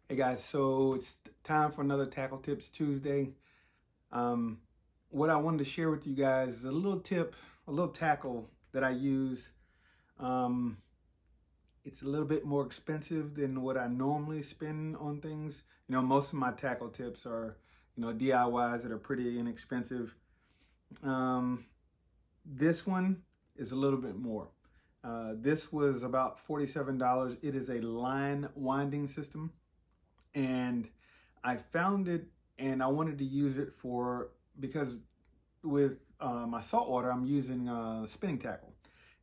Hey guys, so it's time for another Tackle Tips Tuesday. What I wanted to share with you guys is a little tip, a little tackle that I use. Um, it's a little bit more expensive than what I normally spend on things. Most of my tackle tips are, DIYs that are pretty inexpensive. Um, this one is a little bit more. This was about $47. It is a line winding system, and I found it and I wanted to use it because with my saltwater, I'm using spinning tackle.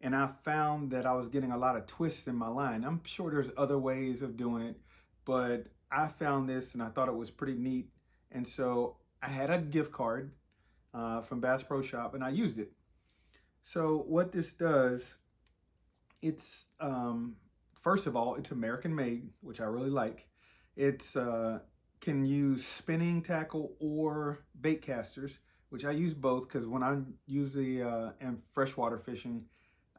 And I found that I was getting a lot of twists in my line. I'm sure there's other ways of doing it, but I found this and I thought it was pretty neat. And so I had a gift card from Bass Pro Shop and I used it. So what this does, it's first of all, it's American made, which I really like. It's can use spinning tackle or bait casters, which I use both because when I'm usually in freshwater fishing,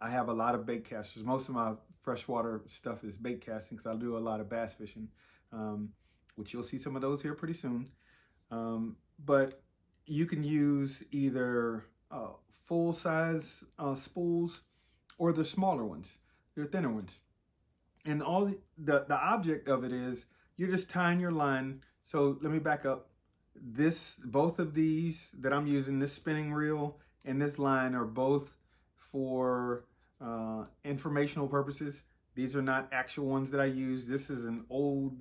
I have a lot of bait casters. Most of my freshwater stuff is bait casting because I do a lot of bass fishing, which you'll see some of those here pretty soon. But you can use either full size spools or the smaller ones, they're thinner ones. And all the object of it is you're just tying your line. So let me back up. Both of these that I'm using, this spinning reel and this line, are both for informational purposes. These are not actual ones that I use. This is an old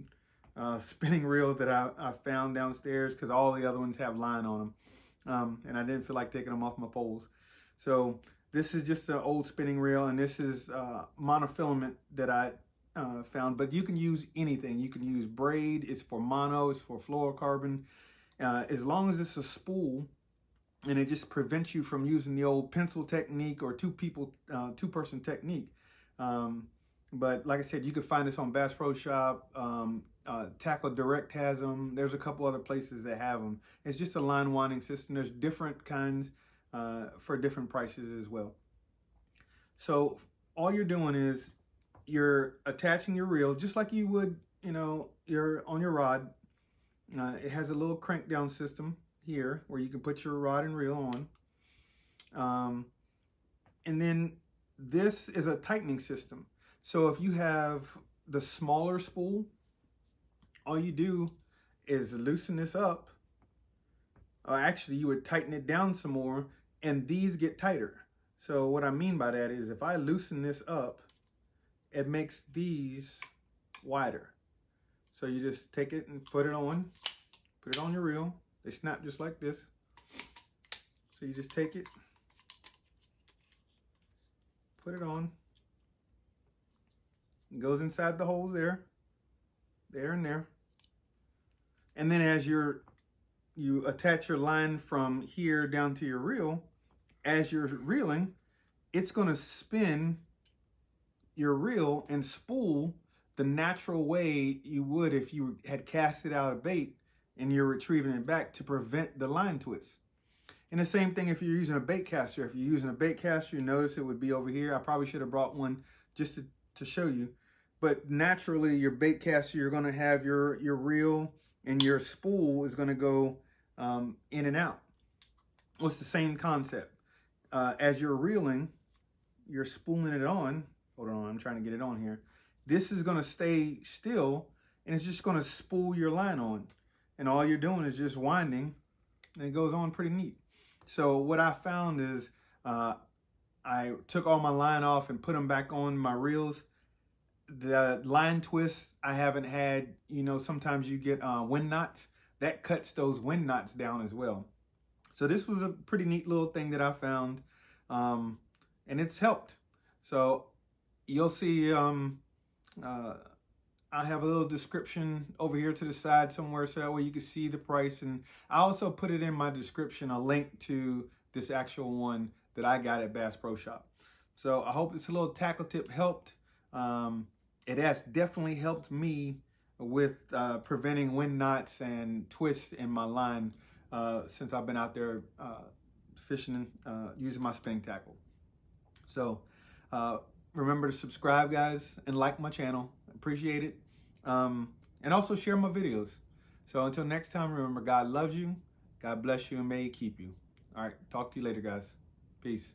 spinning reel that I found downstairs because all the other ones have line on them. And I didn't feel like taking them off my poles. So this is just an old spinning reel, and this is monofilament that I found. But you can use anything. You can use braid. It's for mono. It's for fluorocarbon. As long as it's a spool, and it just prevents you from using the old pencil technique or two-person technique. But like I said, you can find this on Bass Pro Shop. Tackle Direct has them. There's a couple other places that have them. It's just a line winding system. There's different kinds for different prices as well. So all you're doing is you're attaching your reel just like you would, you're on your rod. It has a little crank down system here where you can put your rod and reel on. And then this is a tightening system. So if you have the smaller spool, all you do is loosen this up. Actually, you would tighten it down some more, and these get tighter. So what I mean by that is if I loosen this up, it makes these wider. So you just take it and put it on your reel. They snap just like this. So you just take it, put it on. It goes inside the holes there and there. And then as you attach your line from here down to your reel, as you're reeling, it's going to spin your reel and spool the natural way you would if you had casted out a bait and you're retrieving it back to prevent the line twist. And the same thing if you're using a bait caster. If you're using a bait caster, you notice it would be over here. I probably should have brought one just to show you. But naturally, your bait caster, you're going to have your reel and your spool is going to go in and out. Well, it's the same concept. As you're reeling, you're spooling it on. Hold on, I'm trying to get it on here. This is going to stay still, and it's just going to spool your line on. And all you're doing is just winding, and it goes on pretty neat. So what I found is I took all my line off and put them back on my reels. The line twists I haven't had, sometimes you get wind knots. That cuts those wind knots down as well. So this was a pretty neat little thing that I found, and it's helped. So you'll see I have a little description over here to the side somewhere so that way you can see the price. And I also put it in my description, a link to this actual one that I got at Bass Pro Shop. So I hope this little tackle tip helped. It has definitely helped me with preventing wind knots and twists in my line since I've been out there fishing using my spinning tackle. So remember to subscribe, guys, and like my channel. Appreciate it. and also share my videos. So until next time, remember, God loves you, God bless you, and may He keep you. All right, talk to you later, guys. Peace.